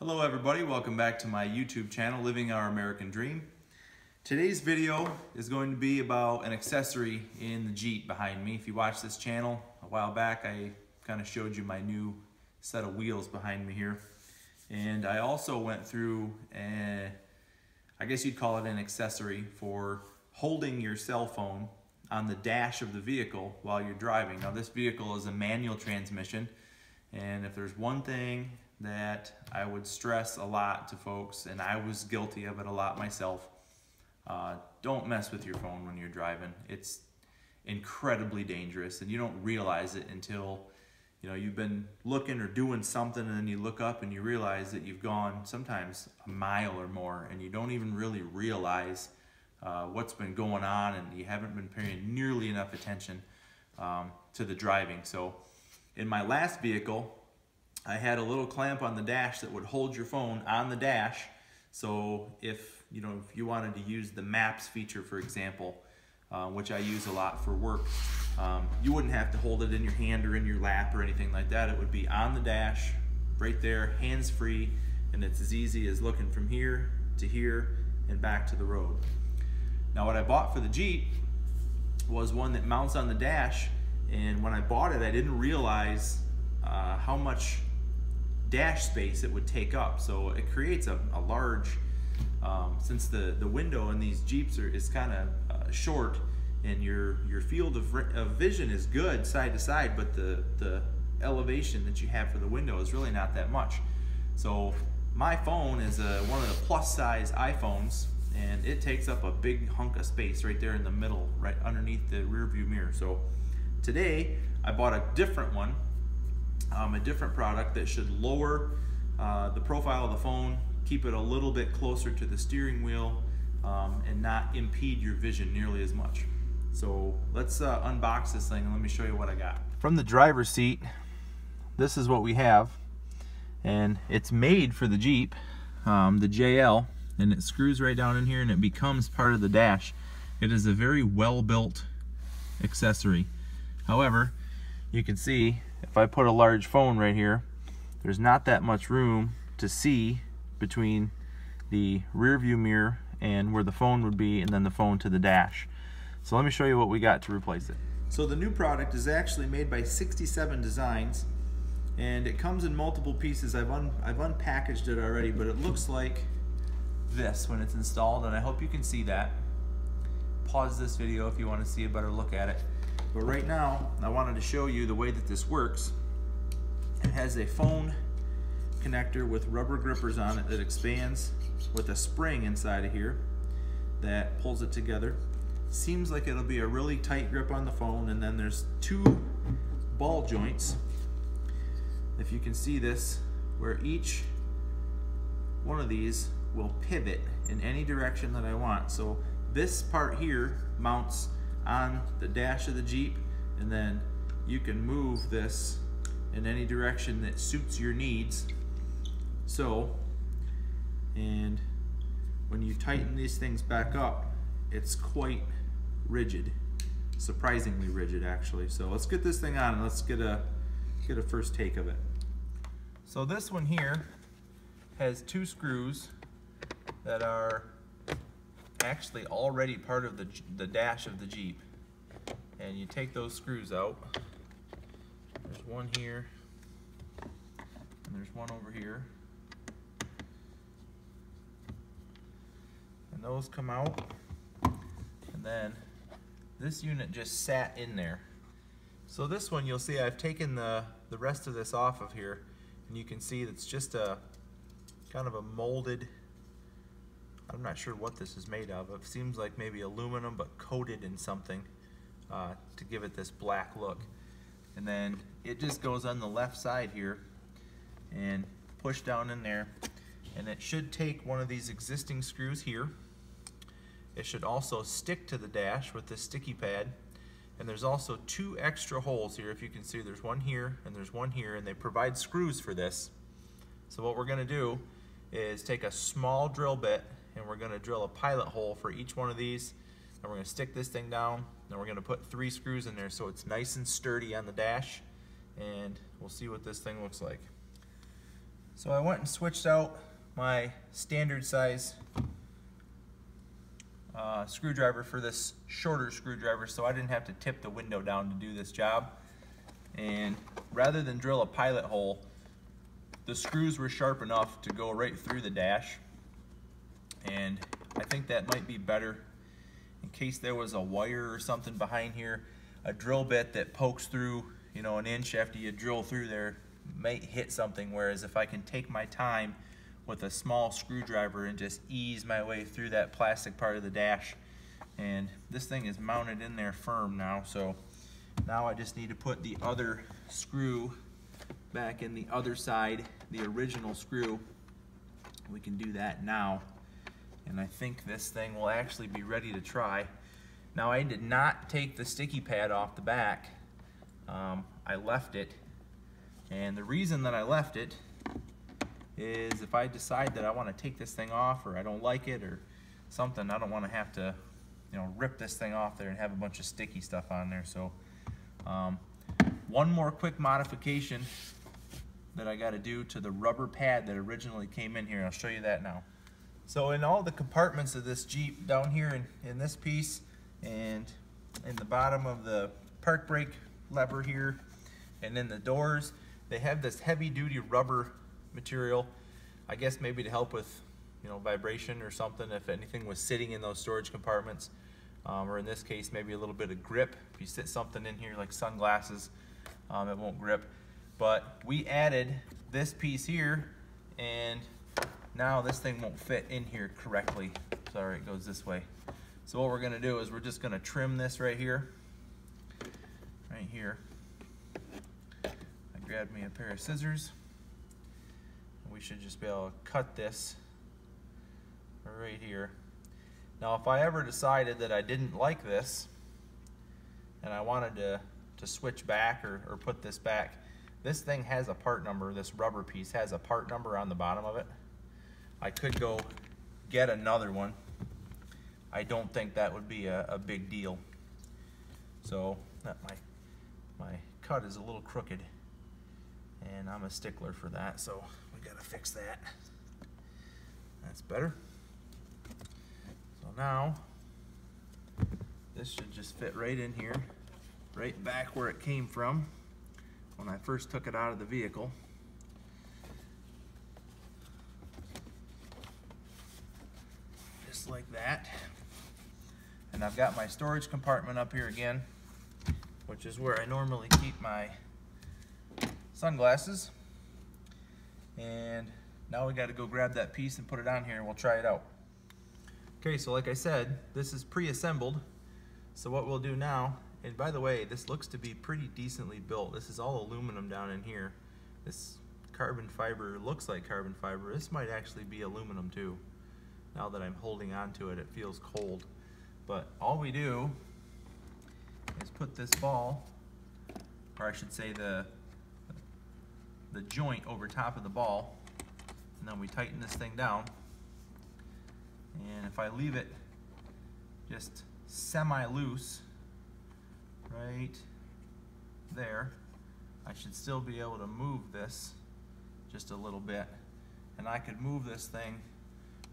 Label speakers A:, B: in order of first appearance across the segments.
A: Hello everybody, welcome back to my YouTube channel, Living Our American Dream. Today's video is going to be about an accessory in the Jeep behind me. If you watched this channel a while back, I kind of showed you my new set of wheels behind me here. And I also went through, I guess you'd call it an accessory for holding your cell phone on the dash of the vehicle while you're driving. Now this vehicle is a manual transmission, and if there's one thing that I would stress a lot to folks, and I was guilty of it a lot myself, don't mess with your phone when you're driving. It's incredibly dangerous, and you don't realize it until you've been looking or doing something, and then you look up and you realize that you've gone sometimes a mile or more, and you don't even really realize what's been going on, and you haven't been paying nearly enough attention to the driving. So in my last vehicle, I had a little clamp on the dash that would hold your phone on the dash. So if you wanted to use the maps feature, for example, which I use a lot for work, you wouldn't have to hold it in your hand or in your lap or anything like that. It would be on the dash, right there, hands-free, and it's as easy as looking from here to here and back to the road. Now what I bought for the Jeep was one that mounts on the dash, and when I bought it, I didn't realize how much dash space it would take up. So it creates a large, since the window in these Jeeps is kind of short, and your field of vision is good side to side, but the elevation that you have for the window is really not that much. So my phone is one of the plus size iPhones, and it takes up a big hunk of space right there in the middle, right underneath the rear view mirror. So today I bought a different one, a different product that should lower the profile of the phone, keep it a little bit closer to the steering wheel, and not impede your vision nearly as much. So let's unbox this thing and let me show you what I got. From the driver's seat, this is what we have, and it's made for the Jeep, the JL, and it screws right down in here and it becomes part of the dash. It is a very well built accessory. However, you can see if I put a large phone right here, there's not that much room to see between the rear view mirror and where the phone would be, and then the phone to the dash. So let me show you what we got to replace it. So the new product is actually made by 67 Designs, and it comes in multiple pieces. I've unpackaged it already, but it looks like this when it's installed, and I hope you can see that. Pause this video if you want to see a better look at it. But right now, I wanted to show you the way that this works. It has a phone connector with rubber grippers on it that expands with a spring inside of here that pulls it together. Seems like it'll be a really tight grip on the phone, and then there's two ball joints, if you can see this, where each one of these will pivot in any direction that I want. So this part here mounts on the dash of the Jeep, and then you can move this in any direction that suits your needs. So, and when you tighten these things back up, it's quite rigid, surprisingly rigid actually. So let's get this thing on and let's get a first take of it. So this one here has two screws that are actually already part of the dash of the Jeep, and you take those screws out. There's one here and there's one over here, and those come out, and then this unit just sat in there. So this one, you'll see I've taken the rest of this off of here, and you can see it's just a kind of a molded, I'm not sure what this is made of. It seems like maybe aluminum, but coated in something to give it this black look. And then it just goes on the left side here and push down in there, and it should take one of these existing screws here. It should also stick to the dash with this sticky pad, and there's also two extra holes here. If you can see, there's one here and there's one here, and they provide screws for this. So what we're going to do is take a small drill bit, and we're going to drill a pilot hole for each one of these, and we're going to stick this thing down, and we're going to put 3 screws in there so it's nice and sturdy on the dash, and we'll see what this thing looks like. So I went and switched out my standard size screwdriver for this shorter screwdriver, so I didn't have to tip the window down to do this job. And rather than drill a pilot hole, the screws were sharp enough to go right through the dash, and I think that might be better in case there was a wire or something behind here. A drill bit that pokes through, you know, an inch after you drill through there might hit something, whereas if I can take my time with a small screwdriver and just ease my way through that plastic part of the dash. And this thing is mounted in there firm now, so now I just need to put the other screw back in the other side, the original screw. We can do that now, and I think this thing will actually be ready to try. Now, I did not take the sticky pad off the back. I left it, and the reason that I left it is if I decide that I want to take this thing off, or I don't like it or something, I don't want to have to, you know, rip this thing off there and have a bunch of sticky stuff on there. So one more quick modification that I got to do to the rubber pad that originally came in here. I'll show you that now. So in all the compartments of this Jeep, down here in this piece and in the bottom of the park brake lever here and in the doors, they have this heavy duty rubber material, I guess maybe to help with, you know, vibration or something if anything was sitting in those storage compartments, or in this case maybe a little bit of grip. If you sit something in here like sunglasses, it won't grip. But we added this piece here, and now this thing won't fit in here correctly. Sorry, it goes this way. So what we're gonna do is we're just gonna trim this right here. I grabbed me a pair of scissors. We should just be able to cut this right here. Now, if I ever decided that I didn't like this and I wanted to switch back or put this back, this thing has a part number. This rubber piece has a part number on the bottom of it. I could go get another one. I don't think that would be a big deal. So my cut is a little crooked, and I'm a stickler for that, so we gotta fix that. That's better. So now this should just fit right in here, right back where it came from when I first took it out of the vehicle. Just like that. And I've got my storage compartment up here again, which is where I normally keep my sunglasses. And now we got to go grab that piece and put it on here, and we'll try it out. Okay, so like I said, this is pre-assembled. So what we'll do now, and by the way, this looks to be pretty decently built. This is all aluminum down in here. This carbon fiber looks like carbon fiber. This might actually be aluminum too. Now that I'm holding on to it, it feels cold. But all we do is put this ball, or I should say the joint over top of the ball, and then we tighten this thing down. And if I leave it just semi-loose right there, I should still be able to move this just a little bit, and I could move this thing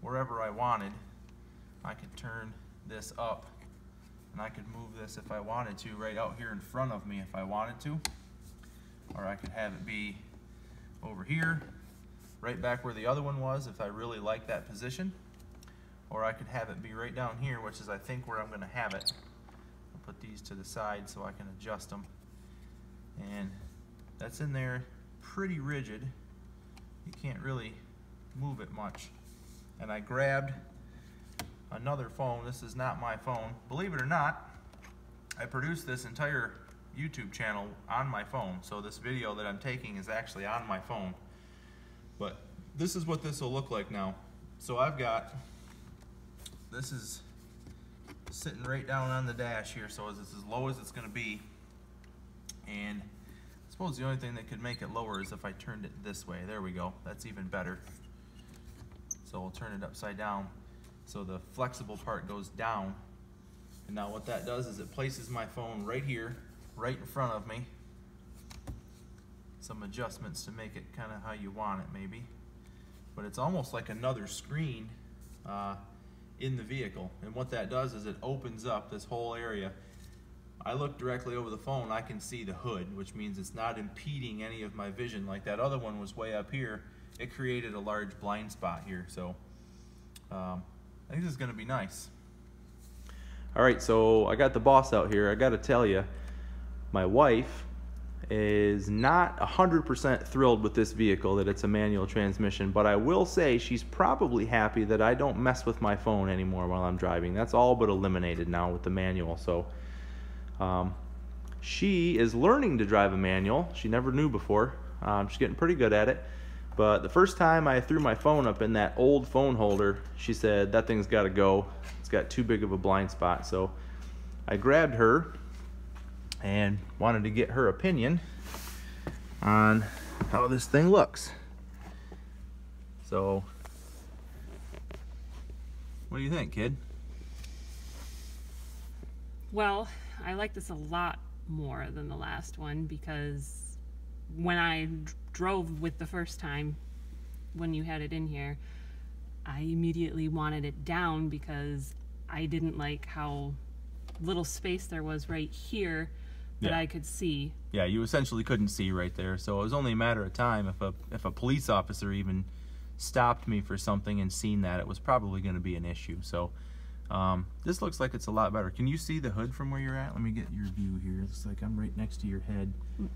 A: wherever I wanted. I could turn this up, and I could move this if I wanted to right out here in front of me if I wanted to, or I could have it be over here right back where the other one was if I really like that position, or I could have it be right down here, which is I think where I'm going to have it. I'll put these to the side so I can adjust them, and that's in there pretty rigid. You can't really move it much. And I grabbed another phone. This is not my phone. Believe it or not, I produced this entire YouTube channel on my phone. So this video that I'm taking is actually on my phone. But this is what this will look like now. So I've got, this is sitting right down on the dash here, so it's as low as it's going to be. And I suppose the only thing that could make it lower is if I turned it this way. There we go. That's even better. So we'll turn it upside down so the flexible part goes down. And now what that does is it places my phone right here, right in front of me. some adjustments to make it kind of how you want it maybe. But it's almost like another screen in the vehicle. And what that does is it opens up this whole area. I look directly over the phone, I can see the hood, which means it's not impeding any of my vision. Like that other one was way up here. It created a large blind spot here. So I think this is going to be nice. All right, so I got the boss out here. I got to tell you, my wife is not 100% thrilled with this vehicle, that it's a manual transmission, but I will say she's probably happy that I don't mess with my phone anymore while I'm driving. That's all but eliminated now with the manual. So she is learning to drive a manual. She never knew before. She's getting pretty good at it. But the first time I threw my phone up in that old phone holder, she said, that thing's got to go. It's got too big of a blind spot. So I grabbed her and wanted to get her opinion on how this thing looks. So, what do you think, kid?
B: Well, I like this a lot more than the last one, because when I drove with the first time, when you had it in here, I immediately wanted it down because I didn't like how little space there was right here that I could see. Yeah, you essentially couldn't see right there. So it was only a matter of time if a police officer even stopped me for something and seen that, it was probably going to be an issue. So this looks like it's a lot better. Can you see the hood from where you're at? Let me get your view here. It looks like I'm right next to your head.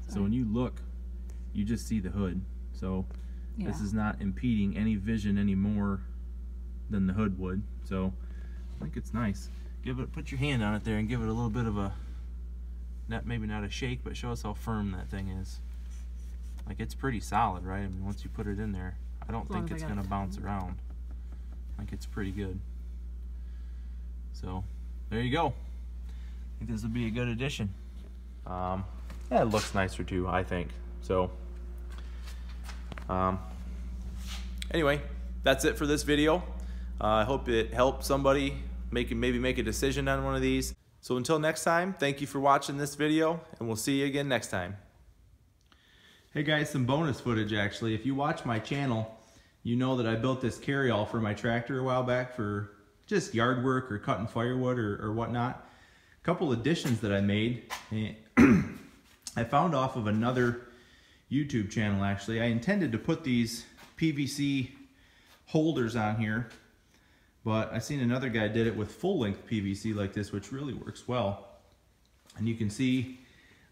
B: So when you look, you just see the hood. So this is not impeding any vision any more than the hood would. So I think it's nice. Put your hand on it there and give it a little bit of a, maybe not a shake, but show us how firm that thing is. Like, it's pretty solid, right? I mean, once you put it in there, I don't think it's gonna bounce around. I think it's pretty good. So there you go. I think this will be a good addition. Yeah, it looks nicer too, I think. So anyway, that's it for this video. I hope it helped somebody maybe make a decision on one of these. So until next time, thank you for watching this video, and we'll see you again next time. Hey guys, some bonus footage actually. If you watch my channel, you know that I built this carryall for my tractor a while back for just yard work or cutting firewood or whatnot. A couple additions that I made, I found off of another YouTube channel actually. I intended to put these PVC holders on here, but I seen another guy did it with full length PVC like this, which really works well. And you can see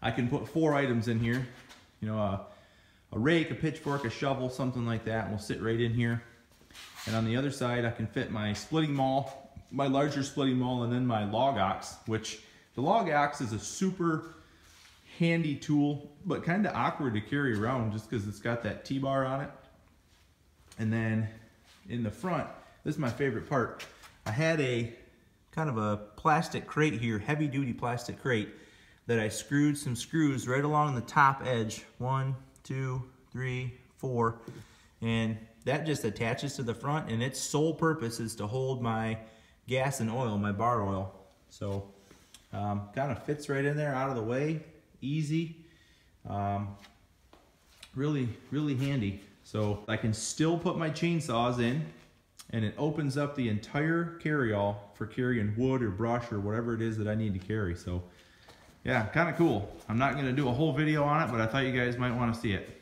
B: I can put 4 items in here, you know, a rake, a pitchfork, a shovel, something like that will sit right in here. And on the other side I can fit my splitting maul, my larger splitting maul, and then my log ox, which the log ox is a super handy tool, but kind of awkward to carry around just because it's got that T-bar on it. And then in the front, this is my favorite part. I had a kind of a plastic crate here, heavy duty plastic crate, that I screwed some screws right along the top edge. 1, 2, 3, 4. And that just attaches to the front, and its sole purpose is to hold my gas and oil, my bar oil. So kind of fits right in there, out of the way, easy. Really, really handy. So I can still put my chainsaws in, and it opens up the entire carryall for carrying wood or brush or whatever it is that I need to carry. So yeah, kind of cool. I'm not going to do a whole video on it, but I thought you guys might want to see it.